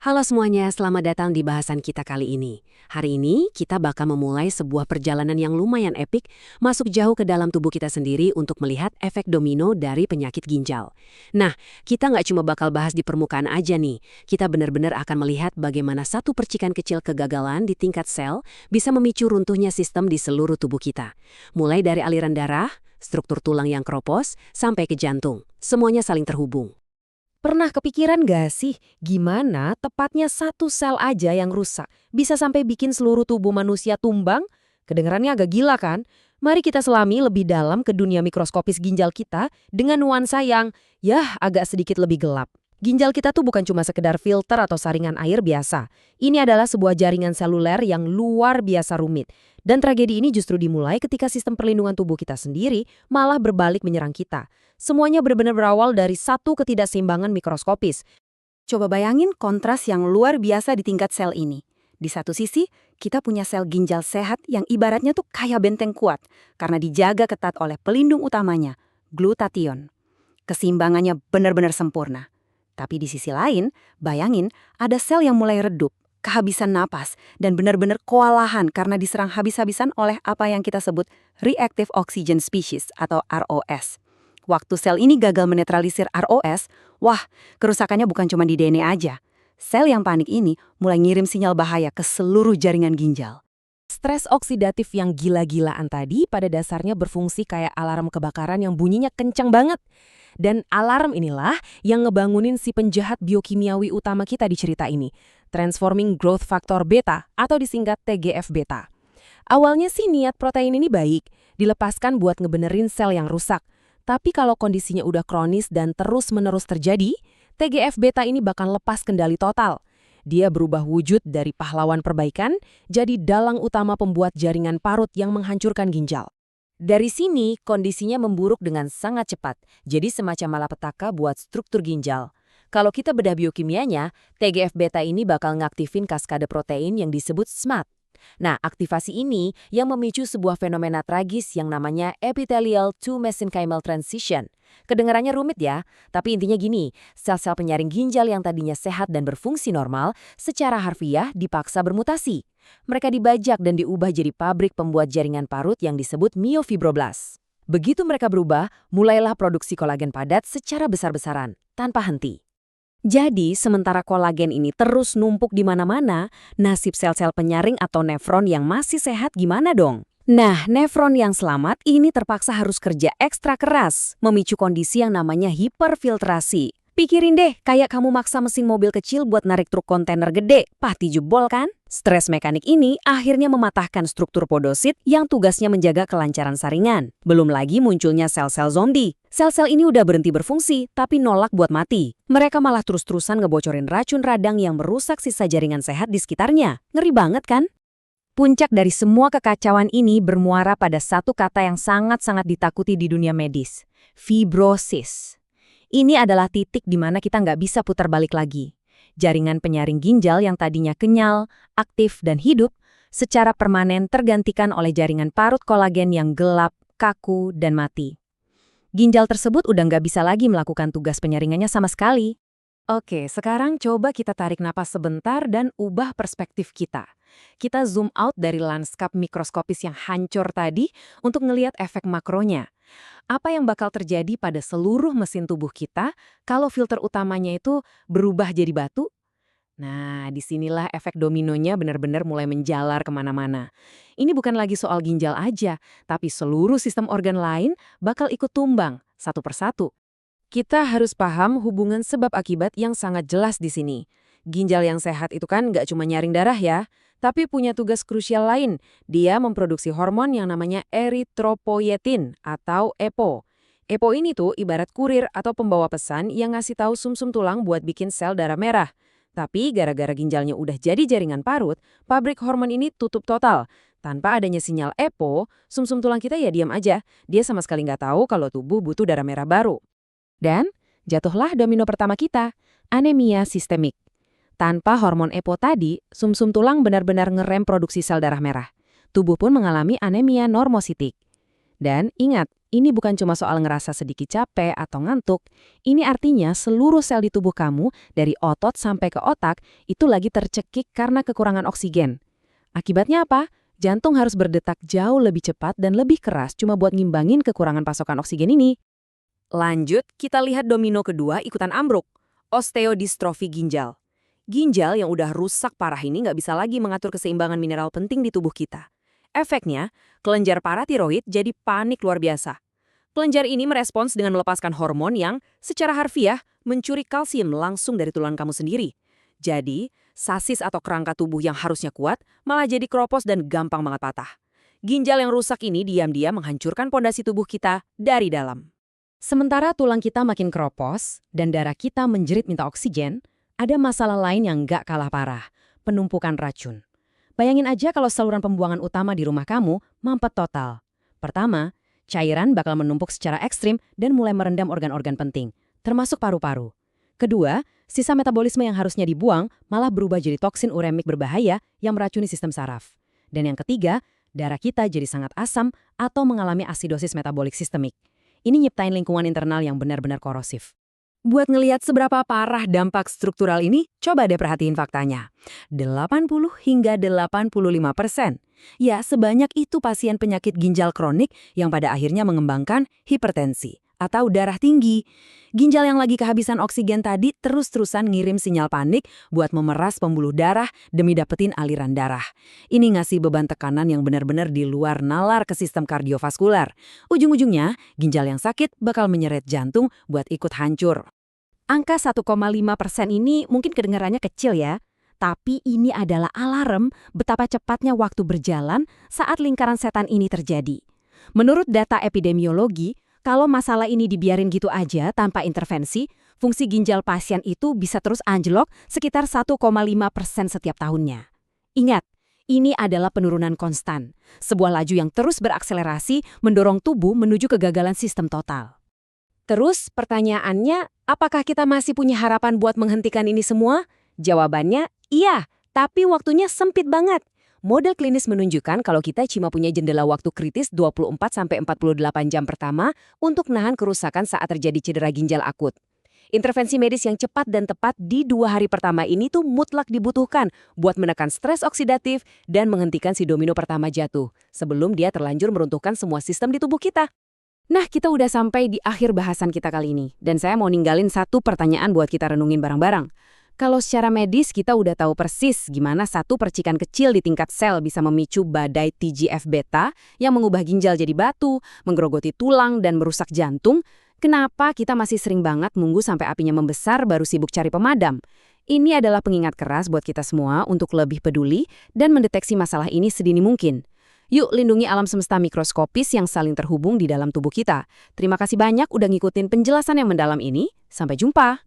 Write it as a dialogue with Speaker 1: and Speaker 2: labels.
Speaker 1: Halo semuanya, selamat datang di bahasan kita kali ini. Hari ini kita bakal memulai sebuah perjalanan yang lumayan epik, masuk jauh ke dalam tubuh kita sendiri untuk melihat efek domino dari penyakit ginjal. Nah, kita nggak cuma bakal bahas di permukaan aja nih, kita benar-benar akan melihat bagaimana satu percikan kecil kegagalan di tingkat sel bisa memicu runtuhnya sistem di seluruh tubuh kita. Mulai dari aliran darah, struktur tulang yang keropos, sampai ke jantung. Semuanya saling terhubung.
Speaker 2: Pernah kepikiran gak sih gimana tepatnya satu sel aja yang rusak bisa sampai bikin seluruh tubuh manusia tumbang? Kedengarannya agak gila kan? Mari kita selami lebih dalam ke dunia mikroskopis ginjal kita dengan nuansa yang, agak sedikit lebih gelap. Ginjal kita tuh bukan cuma sekedar filter atau saringan air biasa. Ini adalah sebuah jaringan seluler yang luar biasa rumit. Dan tragedi ini justru dimulai ketika sistem perlindungan tubuh kita sendiri malah berbalik menyerang kita. Semuanya benar-benar berawal dari satu ketidakseimbangan mikroskopis. Coba bayangin kontras yang luar biasa di tingkat sel ini. Di satu sisi, kita punya sel ginjal sehat yang ibaratnya tuh kayak benteng kuat karena dijaga ketat oleh pelindung utamanya, glutathione. Keseimbangannya benar-benar sempurna. Tapi di sisi lain, bayangin ada sel yang mulai redup, kehabisan napas, dan benar-benar kewalahan karena diserang habis-habisan oleh apa yang kita sebut reactive oxygen species atau ROS. Waktu sel ini gagal menetralisir ROS, kerusakannya bukan cuma di DNA aja. Sel yang panik ini mulai ngirim sinyal bahaya ke seluruh jaringan ginjal. Stres oksidatif yang gila-gilaan tadi pada dasarnya berfungsi kayak alarm kebakaran yang bunyinya kencang banget. Dan alarm inilah yang ngebangunin si penjahat biokimiawi utama kita di cerita ini, Transforming Growth Factor Beta atau disingkat TGF-beta. Awalnya sih niat protein ini baik, dilepaskan buat ngebenerin sel yang rusak. Tapi kalau kondisinya udah kronis dan terus-menerus terjadi, TGF-beta ini bakal lepas kendali total. Dia berubah wujud dari pahlawan perbaikan jadi dalang utama pembuat jaringan parut yang menghancurkan ginjal. Dari sini, kondisinya memburuk dengan sangat cepat, jadi semacam malapetaka buat struktur ginjal. Kalau kita bedah biokimianya, TGF-beta ini bakal ngaktifin kaskade protein yang disebut SMAD. Nah, aktivasi ini yang memicu sebuah fenomena tragis yang namanya epithelial to mesenchymal transition. Kedengarannya rumit ya, tapi intinya gini, sel-sel penyaring ginjal yang tadinya sehat dan berfungsi normal, secara harfiah dipaksa bermutasi. Mereka dibajak dan diubah jadi pabrik pembuat jaringan parut yang disebut myofibroblas. Begitu mereka berubah, mulailah produksi kolagen padat secara besar-besaran, tanpa henti. Jadi, sementara kolagen ini terus numpuk di mana-mana, nasib sel-sel penyaring atau nefron yang masih sehat gimana dong? Nah, nefron yang selamat ini terpaksa harus kerja ekstra keras, memicu kondisi yang namanya hiperfiltrasi. Pikirin deh, kayak kamu maksa mesin mobil kecil buat narik truk kontainer gede, pasti jebol kan? Stres mekanik ini akhirnya mematahkan struktur podosit yang tugasnya menjaga kelancaran saringan. Belum lagi munculnya sel-sel zombie. Sel-sel ini udah berhenti berfungsi, tapi nolak buat mati. Mereka malah terus-terusan ngebocorin racun radang yang merusak sisa jaringan sehat di sekitarnya. Ngeri banget kan? Puncak dari semua kekacauan ini bermuara pada satu kata yang sangat-sangat ditakuti di dunia medis. Fibrosis. Ini adalah titik di mana kita nggak bisa putar balik lagi. Jaringan penyaring ginjal yang tadinya kenyal, aktif, dan hidup, secara permanen tergantikan oleh jaringan parut kolagen yang gelap, kaku, dan mati. Ginjal tersebut udah nggak bisa lagi melakukan tugas penyaringannya sama sekali. Oke, sekarang coba kita tarik napas sebentar dan ubah perspektif kita. Kita zoom out dari lanskap mikroskopis yang hancur tadi untuk ngelihat efek makronya. Apa yang bakal terjadi pada seluruh mesin tubuh kita kalau filter utamanya itu berubah jadi batu? Nah, disinilah efek dominonya benar-benar mulai menjalar kemana-mana. Ini bukan lagi soal ginjal aja, tapi seluruh sistem organ lain bakal ikut tumbang, satu persatu. Kita harus paham hubungan sebab akibat yang sangat jelas di sini. Ginjal yang sehat itu kan nggak cuma nyaring darah ya, tapi punya tugas krusial lain. Dia memproduksi hormon yang namanya eritropoietin atau EPO. EPO ini tuh ibarat kurir atau pembawa pesan yang ngasih tahu sumsum tulang buat bikin sel darah merah. Tapi gara-gara ginjalnya udah jadi jaringan parut, pabrik hormon ini tutup total. Tanpa adanya sinyal EPO, sumsum tulang kita ya diam aja. Dia sama sekali nggak tahu kalau tubuh butuh darah merah baru. Dan jatuhlah domino pertama kita, anemia sistemik. Tanpa hormon EPO tadi, sumsum tulang benar-benar ngerem produksi sel darah merah. Tubuh pun mengalami anemia normositik. Dan ingat, Ini bukan cuma soal ngerasa sedikit capek atau ngantuk. Ini artinya seluruh sel di tubuh kamu, dari otot sampai ke otak, itu lagi tercekik karena kekurangan oksigen. Akibatnya apa? Jantung harus berdetak jauh lebih cepat dan lebih keras cuma buat ngimbangin kekurangan pasokan oksigen ini. Lanjut, kita lihat domino kedua ikutan ambruk. Osteodistrofi ginjal. Ginjal yang udah rusak parah ini nggak bisa lagi mengatur keseimbangan mineral penting di tubuh kita. Efeknya, kelenjar paratiroid jadi panik luar biasa. Kelenjar ini merespons dengan melepaskan hormon yang secara harfiah mencuri kalsium langsung dari tulang kamu sendiri. Jadi, sasis atau kerangka tubuh yang harusnya kuat malah jadi kropos dan gampang banget patah. Ginjal yang rusak ini diam-diam menghancurkan pondasi tubuh kita dari dalam. Sementara tulang kita makin kropos dan darah kita menjerit minta oksigen, ada masalah lain yang nggak kalah parah, penumpukan racun. Bayangin aja kalau saluran pembuangan utama di rumah kamu mampet total. Pertama, cairan bakal menumpuk secara ekstrim dan mulai merendam organ-organ penting, termasuk paru-paru. Kedua, sisa metabolisme yang harusnya dibuang malah berubah jadi toksin uremik berbahaya yang meracuni sistem saraf. Dan yang ketiga, darah kita jadi sangat asam atau mengalami asidosis metabolik sistemik. Ini nyiptain lingkungan internal yang benar-benar korosif. Buat ngelihat seberapa parah dampak struktural ini, coba deh perhatiin faktanya. 80 hingga 85%. Ya, sebanyak itu pasien penyakit ginjal kronik yang pada akhirnya mengembangkan hipertensi atau darah tinggi. Ginjal yang lagi kehabisan oksigen tadi terus-terusan ngirim sinyal panik buat memeras pembuluh darah demi dapetin aliran darah. Ini ngasih beban tekanan yang benar-benar di luar nalar ke sistem kardiovaskular. Ujung-ujungnya, ginjal yang sakit bakal menyeret jantung buat ikut hancur. Angka 1,5% ini mungkin kedengarannya kecil ya, tapi ini adalah alarm betapa cepatnya waktu berjalan saat lingkaran setan ini terjadi. Menurut data epidemiologi, kalau masalah ini dibiarin gitu aja tanpa intervensi, fungsi ginjal pasien itu bisa terus anjlok sekitar 1,5% setiap tahunnya. Ingat, ini adalah penurunan konstan, sebuah laju yang terus berakselerasi mendorong tubuh menuju kegagalan sistem total. Terus pertanyaannya, apakah kita masih punya harapan buat menghentikan ini semua? Jawabannya, iya, tapi waktunya sempit banget. Model klinis menunjukkan kalau kita cuma punya jendela waktu kritis 24-48 jam pertama untuk nahan kerusakan saat terjadi cedera ginjal akut. Intervensi medis yang cepat dan tepat di 2 hari pertama ini tuh mutlak dibutuhkan buat menekan stres oksidatif dan menghentikan si domino pertama jatuh, sebelum dia terlanjur meruntuhkan semua sistem di tubuh kita. Nah, kita udah sampai di akhir bahasan kita kali ini, dan saya mau ninggalin satu pertanyaan buat kita renungin bareng-barang. Kalau secara medis kita udah tahu persis gimana satu percikan kecil di tingkat sel bisa memicu badai TGF-beta yang mengubah ginjal jadi batu, menggerogoti tulang, dan merusak jantung, kenapa kita masih sering banget nunggu sampai apinya membesar baru sibuk cari pemadam? Ini adalah pengingat keras buat kita semua untuk lebih peduli dan mendeteksi masalah ini sedini mungkin. Yuk lindungi alam semesta mikroskopis yang saling terhubung di dalam tubuh kita. Terima kasih banyak udah ngikutin penjelasan yang mendalam ini. Sampai jumpa!